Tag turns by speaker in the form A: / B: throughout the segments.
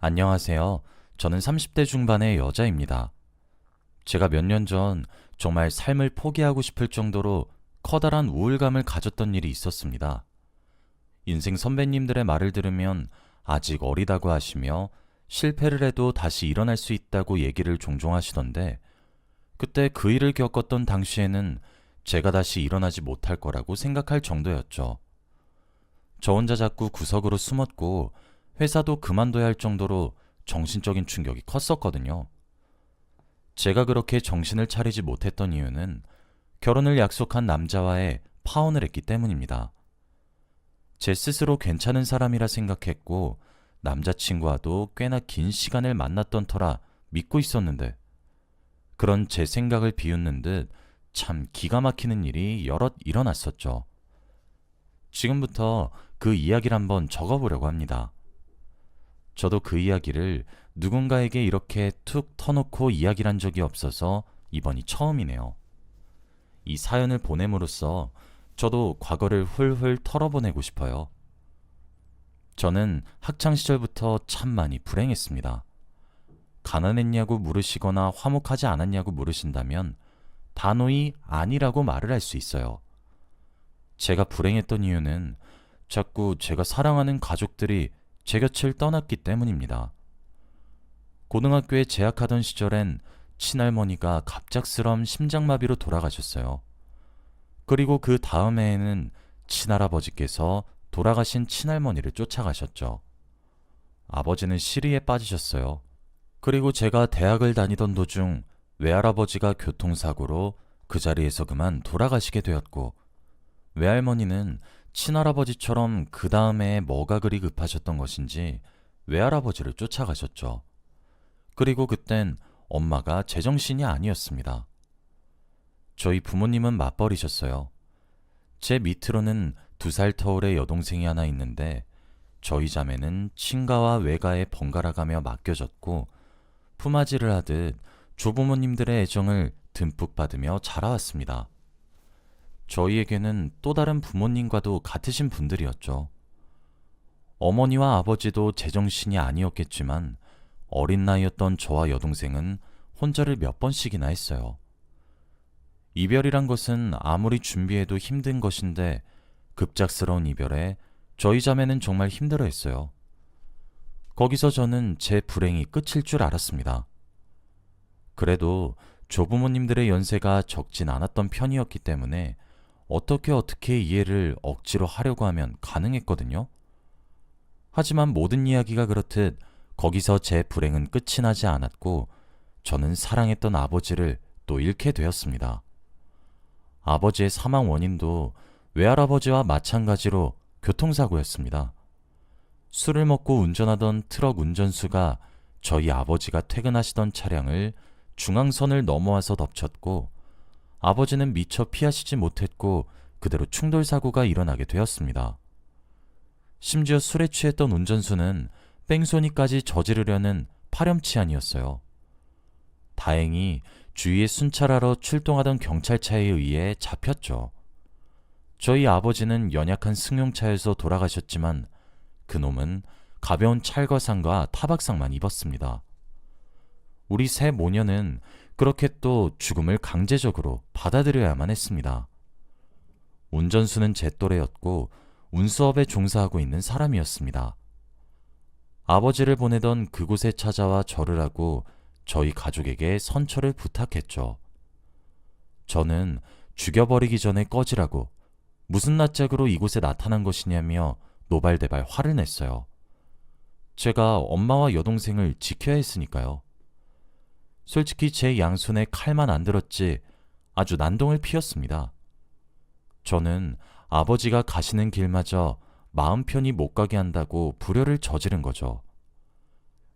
A: 안녕하세요. 저는 30대 중반의 여자입니다. 제가 몇 년 전 정말 삶을 포기하고 싶을 정도로 커다란 우울감을 가졌던 일이 있었습니다. 인생 선배님들의 말을 들으면 아직 어리다고 하시며 실패를 해도 다시 일어날 수 있다고 얘기를 종종 하시던데, 그때 그 일을 겪었던 당시에는 제가 다시 일어나지 못할 거라고 생각할 정도였죠. 저 혼자 자꾸 구석으로 숨었고 회사도 그만둬야 할 정도로 정신적인 충격이 컸었거든요. 제가 그렇게 정신을 차리지 못했던 이유는 결혼을 약속한 남자와의 파혼을 했기 때문입니다. 제 스스로 괜찮은 사람이라 생각했고 남자친구와도 꽤나 긴 시간을 만났던 터라 믿고 있었는데, 그런 제 생각을 비웃는 듯 참 기가 막히는 일이 여럿 일어났었죠. 지금부터 그 이야기를 한번 적어보려고 합니다. 저도 그 이야기를 누군가에게 이렇게 툭 터놓고 이야기를 한 적이 없어서 이번이 처음이네요. 이 사연을 보냄으로써 저도 과거를 훌훌 털어보내고 싶어요. 저는 학창시절부터 참 많이 불행했습니다. 가난했냐고 물으시거나 화목하지 않았냐고 물으신다면 단호히 아니라고 말을 할 수 있어요. 제가 불행했던 이유는 자꾸 제가 사랑하는 가족들이 제 곁을 떠났기 때문입니다. 고등학교에 재학하던 시절엔 친할머니가 갑작스런 심장마비로 돌아가셨어요. 그리고 그 다음 해에는 친할아버지께서 돌아가신 친할머니를 쫓아가셨죠. 아버지는 시리에 빠지셨어요. 그리고 제가 대학을 다니던 도중 외할아버지가 교통사고로 그 자리에서 그만 돌아가시게 되었고, 외할머니는 친할아버지처럼 그 다음에 뭐가 그리 급하셨던 것인지 외할아버지를 쫓아가셨죠. 그리고 그땐 엄마가 제정신이 아니었습니다. 저희 부모님은 맞벌이셨어요. 제 밑으로는 2살 터울의 여동생이 하나 있는데, 저희 자매는 친가와 외가에 번갈아가며 맡겨졌고 품앗이를 하듯 조부모님들의 애정을 듬뿍 받으며 자라왔습니다. 저희에게는 또 다른 부모님과도 같으신 분들이었죠. 어머니와 아버지도 제정신이 아니었겠지만 어린 나이였던 저와 여동생은 혼자를 몇 번씩이나 했어요. 이별이란 것은 아무리 준비해도 힘든 것인데 급작스러운 이별에 저희 자매는 정말 힘들어했어요. 거기서 저는 제 불행이 끝일 줄 알았습니다. 그래도 조부모님들의 연세가 적진 않았던 편이었기 때문에 어떻게 이해를 억지로 하려고 하면 가능했거든요. 하지만 모든 이야기가 그렇듯 거기서 제 불행은 끝이 나지 않았고 저는 사랑했던 아버지를 또 잃게 되었습니다. 아버지의 사망 원인도 외할아버지와 마찬가지로 교통사고였습니다. 술을 먹고 운전하던 트럭 운전수가 저희 아버지가 퇴근하시던 차량을 중앙선을 넘어와서 덮쳤고, 아버지는 미처 피하시지 못했고 그대로 충돌사고가 일어나게 되었습니다. 심지어 술에 취했던 운전수는 뺑소니까지 저지르려는 파렴치한이었어요. 다행히 주위에 순찰하러 출동하던 경찰차에 의해 잡혔죠. 저희 아버지는 연약한 승용차에서 돌아가셨지만 그놈은 가벼운 찰거상과 타박상만 입었습니다. 우리 세 모녀는 그렇게 또 죽음을 강제적으로 받아들여야만 했습니다. 운전수는 제 또래였고 운수업에 종사하고 있는 사람이었습니다. 아버지를 보내던 그곳에 찾아와 절을 하고 저희 가족에게 선처를 부탁했죠. 저는 죽여버리기 전에 꺼지라고, 무슨 낯짝으로 이곳에 나타난 것이냐며 노발대발 화를 냈어요. 제가 엄마와 여동생을 지켜야 했으니까요. 솔직히 제 양손에 칼만 안 들었지 아주 난동을 피웠습니다. 저는 아버지가 가시는 길마저 마음 편히 못 가게 한다고 불효를 저지른 거죠.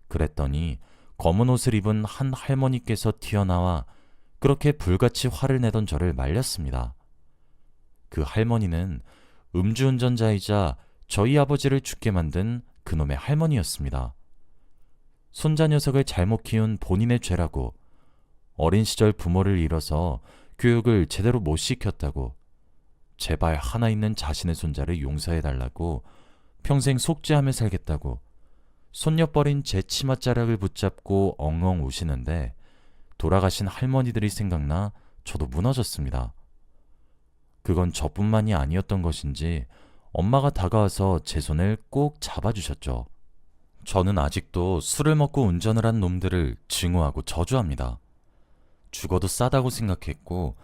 A: 그랬더니 검은 옷을 입은 한 할머니께서 튀어나와 그렇게 불같이 화를 내던 저를 말렸습니다. 그 할머니는 음주운전자이자 저희 아버지를 죽게 만든 그놈의 할머니였습니다. 손자 녀석을 잘못 키운 본인의 죄라고, 어린 시절 부모를 잃어서 교육을 제대로 못 시켰다고, 제발 하나 있는 자신의 손자를 용서해달라고, 평생 속죄하며 살겠다고, 손녀뻘인 제 치맛자락을 붙잡고 엉엉 우시는데 돌아가신 할머니들이 생각나 저도 무너졌습니다. 그건 저뿐만이 아니었던 것인지 엄마가 다가와서 제 손을 꼭 잡아주셨죠. 저는 아직도 술을 먹고 운전을 한 놈들을 증오하고 저주합니다. 죽어도 싸다고 생각했고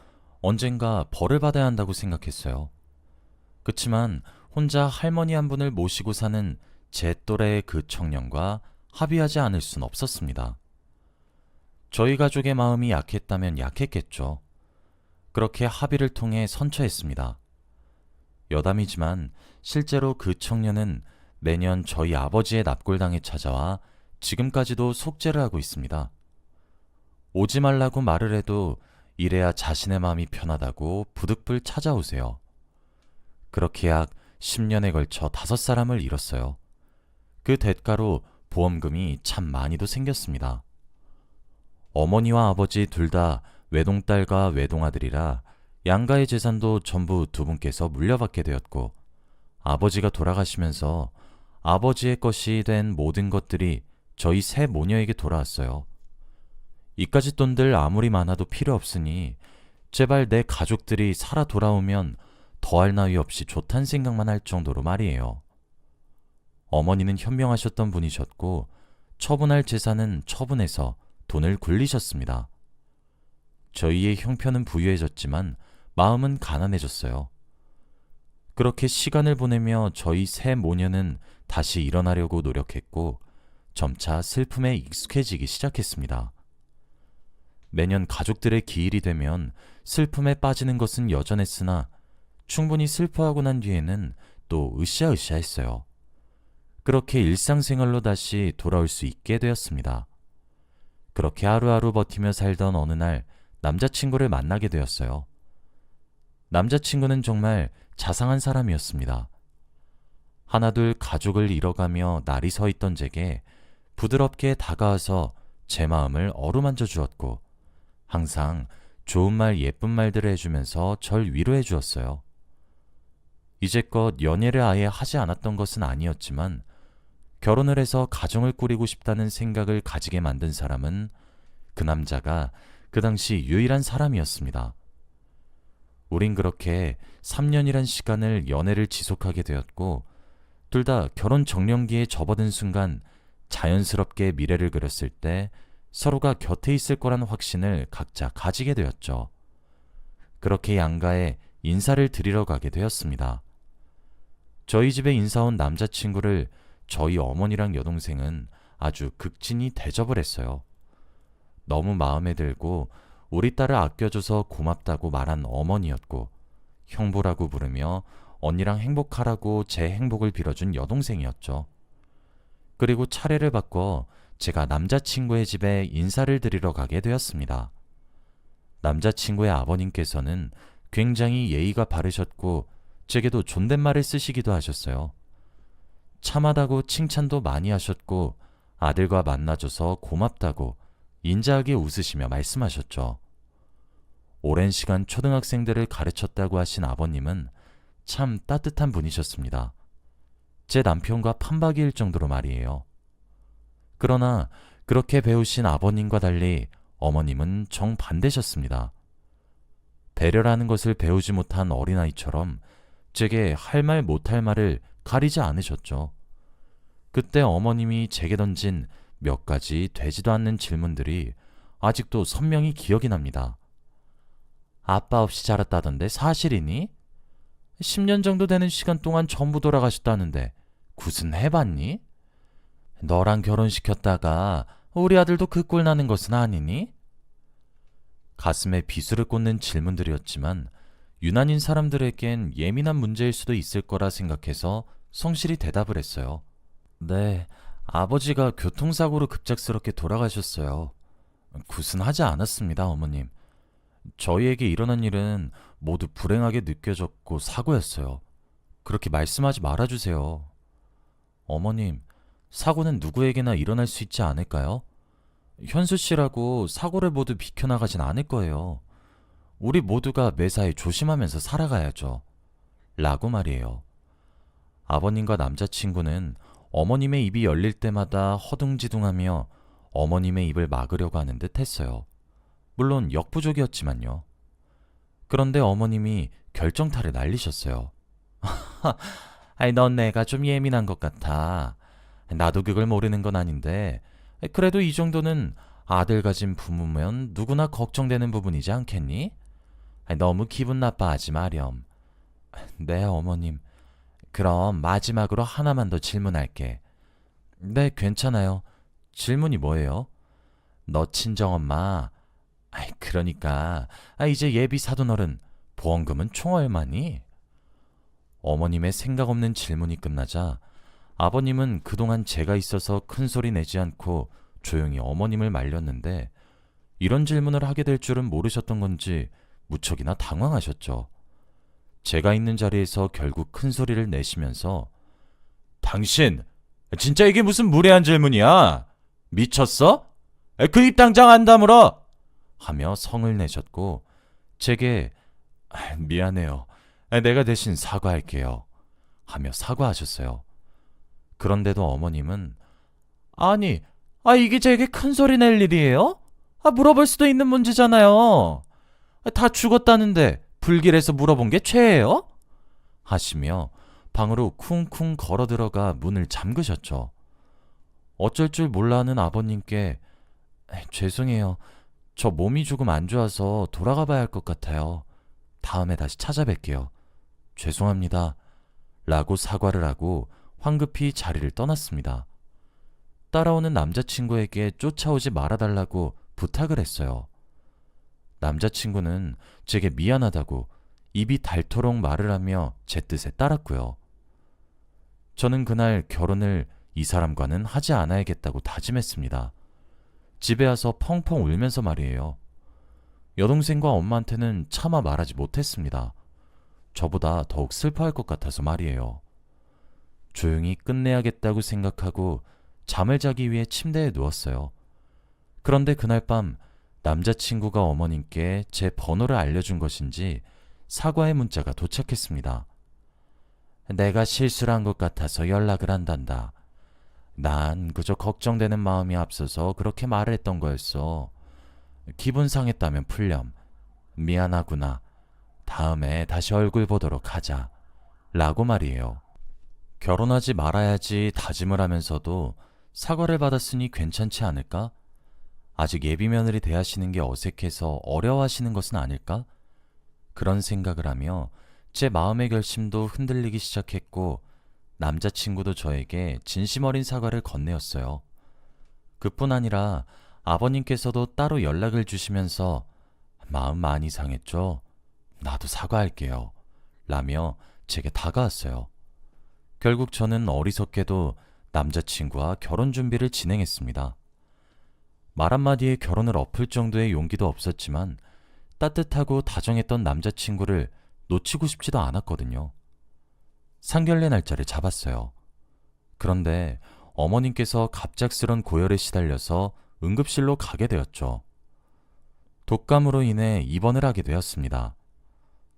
A: 언젠가 벌을 받아야 한다고 생각했어요. 그치만 혼자 할머니 한 분을 모시고 사는 제 또래의 그 청년과 합의하지 않을 순 없었습니다. 저희 가족의 마음이 약했다면 약했겠죠. 그렇게 합의를 통해 선처했습니다. 여담이지만 실제로 그 청년은 매년 저희 아버지의 납골당에 찾아와 지금까지도 속죄를 하고 있습니다. 오지 말라고 말을 해도 이래야 자신의 마음이 편하다고 부득불 찾아오세요. 그렇게 약 10년에 걸쳐 5사람을 잃었어요. 그 대가로 보험금이 참 많이도 생겼습니다. 어머니와 아버지 둘 다 외동딸과 외동아들이라 양가의 재산도 전부 두 분께서 물려받게 되었고 아버지가 돌아가시면서 아버지의 것이 된 모든 것들이 저희 세 모녀에게 돌아왔어요. 이까짓 돈들 아무리 많아도 필요 없으니 제발 내 가족들이 살아 돌아오면 더할 나위 없이 좋단 생각만 할 정도로 말이에요. 어머니는 현명하셨던 분이셨고 처분할 재산은 처분해서 돈을 굴리셨습니다. 저희의 형편은 부유해졌지만 마음은 가난해졌어요. 그렇게 시간을 보내며 저희 세 모녀는 다시 일어나려고 노력했고 점차 슬픔에 익숙해지기 시작했습니다. 매년 가족들의 기일이 되면 슬픔에 빠지는 것은 여전했으나 충분히 슬퍼하고 난 뒤에는 또 으쌰으쌰했어요. 그렇게 일상생활로 다시 돌아올 수 있게 되었습니다. 그렇게 하루하루 버티며 살던 어느 날 남자친구를 만나게 되었어요. 남자친구는 정말 자상한 사람이었습니다. 하나둘 가족을 잃어가며 날이 서 있던 제게 부드럽게 다가와서 제 마음을 어루만져 주었고 항상 좋은 말 예쁜 말들을 해주면서 절 위로해 주었어요. 이제껏 연애를 아예 하지 않았던 것은 아니었지만 결혼을 해서 가정을 꾸리고 싶다는 생각을 가지게 만든 사람은 그 남자가 그 당시 유일한 사람이었습니다. 우린 그렇게 3년이란 시간을 연애를 지속하게 되었고 둘 다 결혼 정년기에 접어든 순간 자연스럽게 미래를 그렸을 때 서로가 곁에 있을 거란 확신을 각자 가지게 되었죠. 그렇게 양가에 인사를 드리러 가게 되었습니다. 저희 집에 인사 온 남자친구를 저희 어머니랑 여동생은 아주 극진히 대접을 했어요. 너무 마음에 들고 우리 딸을 아껴줘서 고맙다고 말한 어머니였고 형부라고 부르며 언니랑 행복하라고 제 행복을 빌어준 여동생이었죠. 그리고 차례를 바꿔 제가 남자친구의 집에 인사를 드리러 가게 되었습니다. 남자친구의 아버님께서는 굉장히 예의가 바르셨고 제게도 존댓말을 쓰시기도 하셨어요. 참하다고 칭찬도 많이 하셨고 아들과 만나줘서 고맙다고 인자하게 웃으시며 말씀하셨죠. 오랜 시간 초등학생들을 가르쳤다고 하신 아버님은 참 따뜻한 분이셨습니다. 제 남편과 판박이일 정도로 말이에요. 그러나 그렇게 배우신 아버님과 달리 어머님은 정반대셨습니다. 배려라는 것을 배우지 못한 어린아이처럼 제게 할 말 못할 말을 가리지 않으셨죠. 그때 어머님이 제게 던진 몇 가지 되지도 않는 질문들이 아직도 선명히 기억이 납니다. 아빠 없이 자랐다던데 사실이니? 10년 정도 되는 시간 동안 전부 돌아가셨다는데 굿은 해봤니? 너랑 결혼시켰다가 우리 아들도 그 꼴 나는 것은 아니니? 가슴에 비수를 꽂는 질문들이었지만 유난인 사람들에겐 예민한 문제일 수도 있을 거라 생각해서 성실히 대답을 했어요. 네, 아버지가 교통사고로 급작스럽게 돌아가셨어요. 굿은 하지 않았습니다, 어머님. 저희에게 일어난 일은 모두 불행하게 느껴졌고 사고였어요. 그렇게 말씀하지 말아주세요. 어머님, 사고는 누구에게나 일어날 수 있지 않을까요? 현수 씨라고 사고를 모두 비켜나가진 않을 거예요. 우리 모두가 매사에 조심하면서 살아가야죠. 라고 말이에요. 아버님과 남자친구는 어머님의 입이 열릴 때마다 허둥지둥하며 어머님의 입을 막으려고 하는 듯 했어요. 물론 역부족이었지만요. 그런데 어머님이 결정타를 날리셨어요. 아이, 넌 내가 좀 예민한 것 같아. 나도 그걸 모르는 건 아닌데 그래도 이 정도는 아들 가진 부모면 누구나 걱정되는 부분이지 않겠니? 너무 기분 나빠하지 마렴. 네, 어머님. 그럼 마지막으로 하나만 더 질문할게. 네, 괜찮아요. 질문이 뭐예요? 너 친정엄마. 그러니까 이제 예비 사돈어른 보험금은 총 얼마니? 어머님의 생각 없는 질문이 끝나자 아버님은 그동안 제가 있어서 큰 소리 내지 않고 조용히 어머님을 말렸는데 이런 질문을 하게 될 줄은 모르셨던 건지 무척이나 당황하셨죠. 제가 있는 자리에서 결국 큰 소리를 내시면서 당신, 진짜 이게 무슨 무례한 질문이야? 미쳤어? 그 입 당장 안 다물어! 하며 성을 내셨고 제게 미안해요. 내가 대신 사과할게요. 하며 사과하셨어요. 그런데도 어머님은 아니, 이게 제게 큰 소리 낼 일이에요? 물어볼 수도 있는 문제잖아요. 다 죽었다는데 불길해서 물어본 게 죄예요? 하시며 방으로 쿵쿵 걸어 들어가 문을 잠그셨죠. 어쩔 줄 몰라 하는 아버님께 죄송해요. 저 몸이 조금 안 좋아서 돌아가 봐야 할 것 같아요. 다음에 다시 찾아뵐게요. 죄송합니다. 라고 사과를 하고 황급히 자리를 떠났습니다. 따라오는 남자친구에게 쫓아오지 말아달라고 부탁을 했어요. 남자친구는 제게 미안하다고 입이 닳도록 말을 하며 제 뜻에 따랐고요. 저는 그날 결혼을 이 사람과는 하지 않아야겠다고 다짐했습니다. 집에 와서 펑펑 울면서 말이에요. 여동생과 엄마한테는 차마 말하지 못했습니다. 저보다 더욱 슬퍼할 것 같아서 말이에요. 조용히 끝내야겠다고 생각하고 잠을 자기 위해 침대에 누웠어요. 그런데 그날 밤 남자친구가 어머님께 제 번호를 알려준 것인지 사과의 문자가 도착했습니다. 내가 실수를 한 것 같아서 연락을 한단다. 난 그저 걱정되는 마음이 앞서서 그렇게 말을 했던 거였어. 기분 상했다면 풀렴. 미안하구나. 다음에 다시 얼굴 보도록 하자. 라고 말이에요. 결혼하지 말아야지 다짐을 하면서도 사과를 받았으니 괜찮지 않을까? 아직 예비 며느리 대하시는 게 어색해서 어려워하시는 것은 아닐까? 그런 생각을 하며 제 마음의 결심도 흔들리기 시작했고 남자친구도 저에게 진심 어린 사과를 건네었어요. 그뿐 아니라 아버님께서도 따로 연락을 주시면서 마음 많이 상했죠? 나도 사과할게요. 라며 제게 다가왔어요. 결국 저는 어리석게도 남자친구와 결혼 준비를 진행했습니다. 말 한마디에 결혼을 엎을 정도의 용기도 없었지만 따뜻하고 다정했던 남자친구를 놓치고 싶지도 않았거든요. 상견례 날짜를 잡았어요. 그런데 어머님께서 갑작스런 고열에 시달려서 응급실로 가게 되었죠. 독감으로 인해 입원을 하게 되었습니다.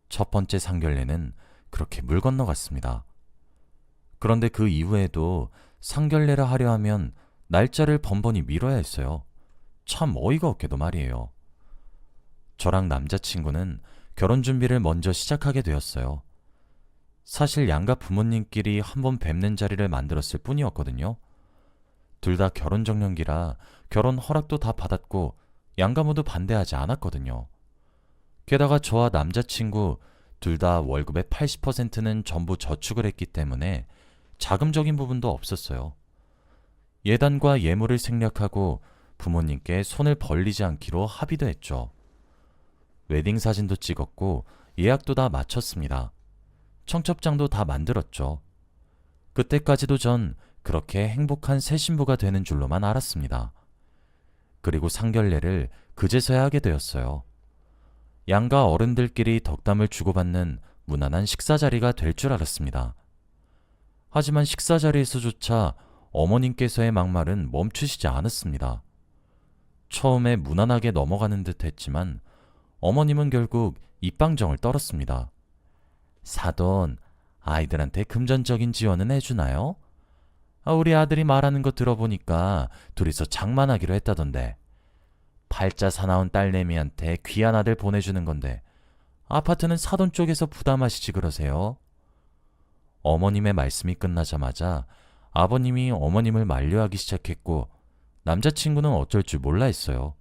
A: 첫 번째 상견례는 그렇게 물 건너갔습니다. 그런데 그 이후에도 상견례를 하려 하면 날짜를 번번이 미뤄야 했어요. 참 어이가 없게도 말이에요. 저랑 남자친구는 결혼 준비를 먼저 시작하게 되었어요. 사실 양가 부모님끼리 한번 뵙는 자리를 만들었을 뿐이었거든요. 둘 다 결혼 정년기라 결혼 허락도 다 받았고 양가 모두 반대하지 않았거든요. 게다가 저와 남자친구 둘 다 월급의 80%는 전부 저축을 했기 때문에 자금적인 부분도 없었어요. 예단과 예물을 생략하고 부모님께 손을 벌리지 않기로 합의도 했죠. 웨딩 사진도 찍었고 예약도 다 마쳤습니다. 청첩장도 다 만들었죠. 그때까지도 전 그렇게 행복한 새 신부가 되는 줄로만 알았습니다. 그리고 상견례를 그제서야 하게 되었어요. 양가 어른들끼리 덕담을 주고받는 무난한 식사 자리가 될 줄 알았습니다. 하지만 식사 자리에서조차 어머님께서의 막말은 멈추시지 않았습니다. 처음에 무난하게 넘어가는 듯 했지만 어머님은 결국 입방정을 떨었습니다. 사돈, 아이들한테 금전적인 지원은 해주나요? 우리 아들이 말하는 거 들어보니까 둘이서 장만하기로 했다던데. 팔자 사나운 딸내미한테 귀한 아들 보내주는 건데 아파트는 사돈 쪽에서 부담하시지 그러세요? 어머님의 말씀이 끝나자마자 아버님이 어머님을 만류하기 시작했고 남자친구는 어쩔 줄 몰라 했어요.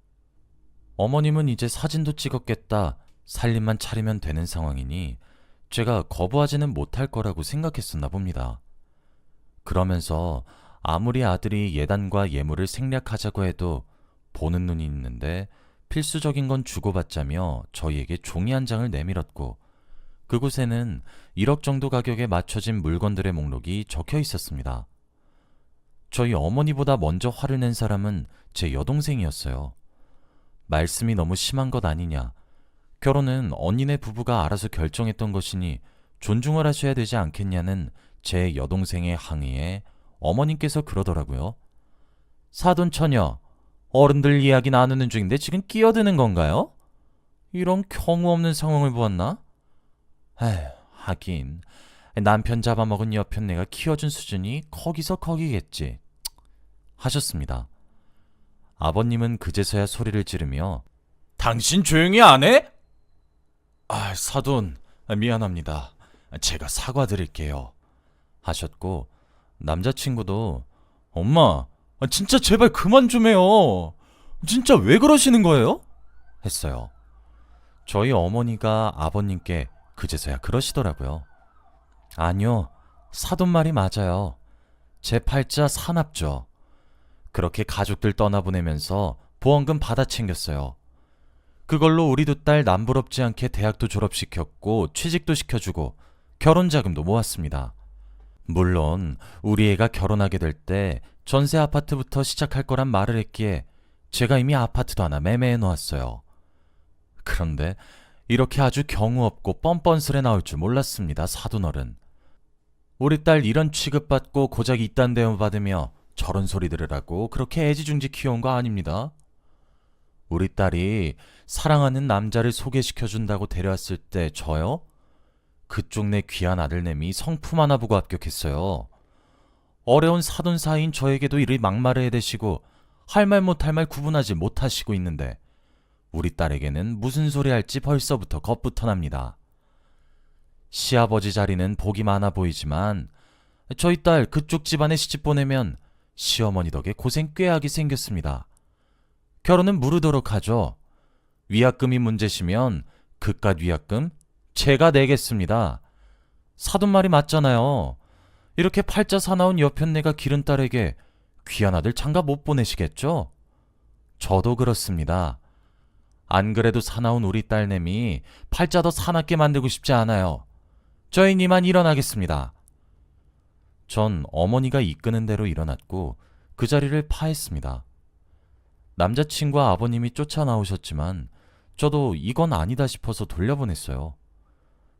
A: 어머님은 이제 사진도 찍었겠다, 살림만 차리면 되는 상황이니 제가 거부하지는 못할 거라고 생각했었나 봅니다. 그러면서 아무리 아들이 예단과 예물을 생략하자고 해도 보는 눈이 있는데 필수적인 건 주고받자며 저희에게 종이 한 장을 내밀었고 그곳에는 1억 정도 가격에 맞춰진 물건들의 목록이 적혀 있었습니다. 저희 어머니보다 먼저 화를 낸 사람은 제 여동생이었어요. 말씀이 너무 심한 것 아니냐. 결혼은 언니네 부부가 알아서 결정했던 것이니 존중을 하셔야 되지 않겠냐는 제 여동생의 항의에 어머님께서 그러더라고요. 사돈 처녀, 어른들 이야기 나누는 중인데 지금 끼어드는 건가요? 이런 경우 없는 상황을 보았나? 에휴, 하긴 남편 잡아먹은 여편네가 키워준 수준이 거기서 거기겠지 하셨습니다. 아버님은 그제서야 소리를 지르며 당신 조용히 안 해? 사돈, 미안합니다. 제가 사과드릴게요 하셨고 남자친구도 엄마, 진짜 제발 그만 좀 해요. 진짜 왜 그러시는 거예요? 했어요. 저희 어머니가 아버님께 그제서야 그러시더라고요. 아니요, 사돈 말이 맞아요. 제 팔자 사납죠. 그렇게 가족들 떠나보내면서 보험금 받아 챙겼어요. 그걸로 우리 두 딸 남부럽지 않게 대학도 졸업시켰고 취직도 시켜주고 결혼자금도 모았습니다. 물론 우리 애가 결혼하게 될 때 전세 아파트부터 시작할 거란 말을 했기에 제가 이미 아파트도 하나 매매해 놓았어요. 그런데 이렇게 아주 경우 없고 뻔뻔스레 나올 줄 몰랐습니다, 사돈어른. 우리 딸 이런 취급받고 고작 이딴 대우 받으며 저런 소리 들으라고 그렇게 애지중지 키워온 거 아닙니다. 우리 딸이 사랑하는 남자를 소개시켜준다고 데려왔을 때 저요? 그쪽 내 귀한 아들내미 성품 하나 보고 합격했어요. 어려운 사돈 사이인 저에게도 이리 막말을 해대시고 할 말 못할 말 구분하지 못하시고 있는데 우리 딸에게는 무슨 소리 할지 벌써부터 겁부터 납니다. 시아버지 자리는 복이 많아 보이지만 저희 딸 그쪽 집안에 시집 보내면 시어머니 덕에 고생 꽤 하게 생겼습니다. 결혼은 무르도록 하죠. 위약금이 문제시면 그깟 위약금 제가 내겠습니다. 사돈 말이 맞잖아요. 이렇게 팔자 사나운 여편네가 기른 딸에게 귀한 아들 장가 못 보내시겠죠? 저도 그렇습니다. 안 그래도 사나운 우리 딸내미 팔자 더 사납게 만들고 싶지 않아요. 저희는 이만 일어나겠습니다. 전 어머니가 이끄는 대로 일어났고 그 자리를 파했습니다. 남자친구와 아버님이 쫓아나오셨지만 저도 이건 아니다 싶어서 돌려보냈어요.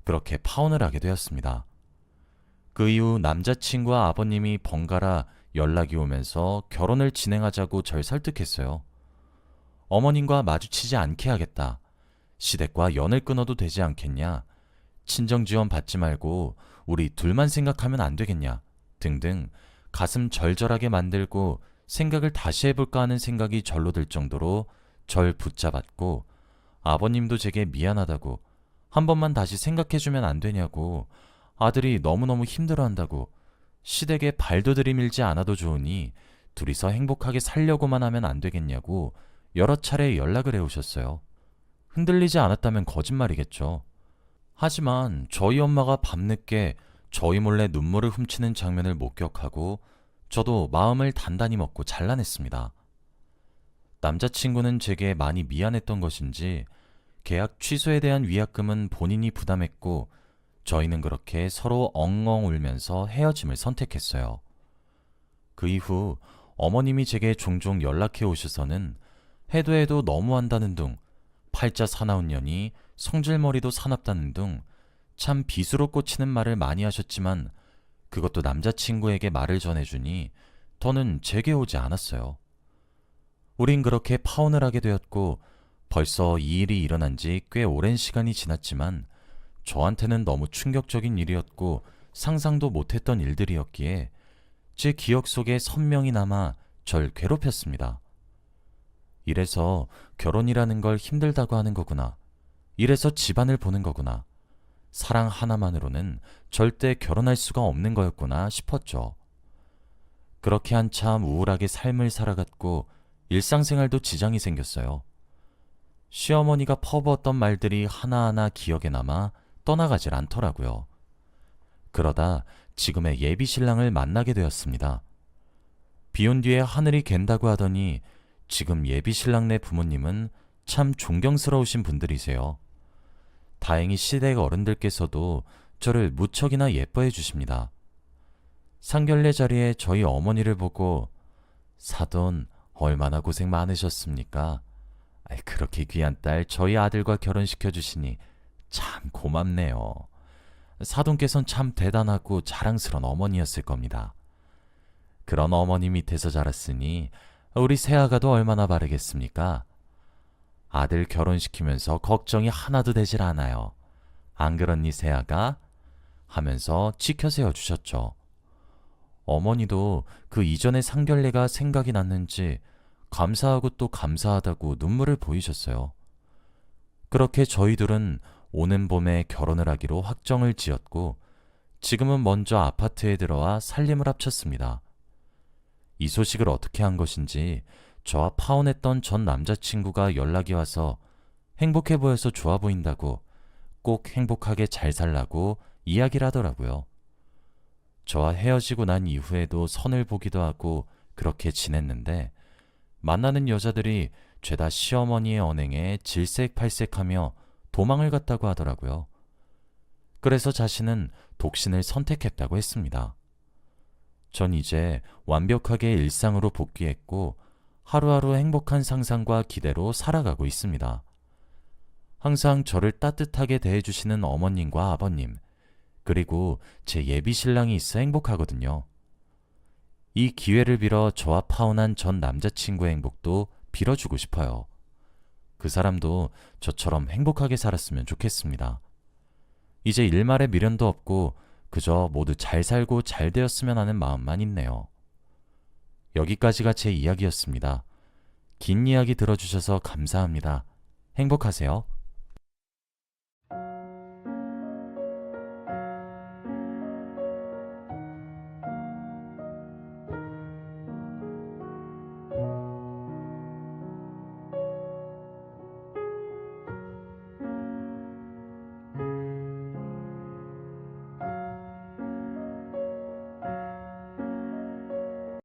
A: 그렇게 파혼을 하게 되었습니다. 그 이후 남자친구와 아버님이 번갈아 연락이 오면서 결혼을 진행하자고 절 설득했어요. 어머님과 마주치지 않게 하겠다. 시댁과 연을 끊어도 되지 않겠냐. 친정 지원 받지 말고 우리 둘만 생각하면 안 되겠냐. 등등 가슴 절절하게 만들고 생각을 다시 해볼까 하는 생각이 절로 들 정도로 절 붙잡았고 아버님도 제게 미안하다고 한 번만 다시 생각해주면 안 되냐고 아들이 너무너무 힘들어한다고 시댁에 발도 들이밀지 않아도 좋으니 둘이서 행복하게 살려고만 하면 안 되겠냐고 여러 차례 연락을 해오셨어요. 흔들리지 않았다면 거짓말이겠죠. 하지만 저희 엄마가 밤늦게 저희 몰래 눈물을 훔치는 장면을 목격하고 저도 마음을 단단히 먹고 잘라냈습니다. 남자친구는 제게 많이 미안했던 것인지 계약 취소에 대한 위약금은 본인이 부담했고 저희는 그렇게 서로 엉엉 울면서 헤어짐을 선택했어요. 그 이후 어머님이 제게 종종 연락해 오셔서는 해도 해도 너무한다는 둥, 팔자 사나운 년이 성질머리도 사납다는 둥 참 비수로 꽂히는 말을 많이 하셨지만 그것도 남자친구에게 말을 전해주니 더는 제게 오지 않았어요. 우린 그렇게 파혼을 하게 되었고 벌써 이 일이 일어난 지 꽤 오랜 시간이 지났지만 저한테는 너무 충격적인 일이었고 상상도 못했던 일들이었기에 제 기억 속에 선명히 남아 절 괴롭혔습니다. 이래서 결혼이라는 걸 힘들다고 하는 거구나. 이래서 집안을 보는 거구나. 사랑 하나만으로는 절대 결혼할 수가 없는 거였구나 싶었죠. 그렇게 한참 우울하게 삶을 살아갔고 일상생활도 지장이 생겼어요. 시어머니가 퍼부었던 말들이 하나하나 기억에 남아 떠나가질 않더라고요. 그러다 지금의 예비 신랑을 만나게 되었습니다. 비온 뒤에 하늘이 갠다고 하더니 지금 예비 신랑네 부모님은 참 존경스러우신 분들이세요. 다행히 시댁 어른들께서도 저를 무척이나 예뻐해 주십니다. 상견례 자리에 저희 어머니를 보고 사돈 얼마나 고생 많으셨습니까? 그렇게 귀한 딸 저희 아들과 결혼시켜 주시니 참 고맙네요. 사돈께선 참 대단하고 자랑스러운 어머니였을 겁니다. 그런 어머니 밑에서 자랐으니 우리 새아가도 얼마나 바르겠습니까? 아들 결혼시키면서 걱정이 하나도 되질 않아요. 안 그렇니 새아가? 하면서 지켜 세워주셨죠. 어머니도 그 이전의 상견례가 생각이 났는지 감사하고 또 감사하다고 눈물을 보이셨어요. 그렇게 저희 둘은 오는 봄에 결혼을 하기로 확정을 지었고 지금은 먼저 아파트에 들어와 살림을 합쳤습니다. 이 소식을 어떻게 한 것인지 저와 파혼했던 전 남자친구가 연락이 와서 행복해 보여서 좋아 보인다고 꼭 행복하게 잘 살라고 이야기를 하더라고요. 저와 헤어지고 난 이후에도 선을 보기도 하고 그렇게 지냈는데 만나는 여자들이 죄다 시어머니의 언행에 질색팔색하며 도망을 갔다고 하더라고요. 그래서 자신은 독신을 선택했다고 했습니다. 전 이제 완벽하게 일상으로 복귀했고 하루하루 행복한 상상과 기대로 살아가고 있습니다. 항상 저를 따뜻하게 대해주시는 어머님과 아버님, 그리고 제 예비 신랑이 있어 행복하거든요. 이 기회를 빌어 저와 파혼한 전 남자친구의 행복도 빌어주고 싶어요. 그 사람도 저처럼 행복하게 살았으면 좋겠습니다. 이제 일말의 미련도 없고 그저 모두 잘 살고 잘 되었으면 하는 마음만 있네요. 여기까지가 제 이야기였습니다. 긴 이야기 들어주셔서 감사합니다. 행복하세요.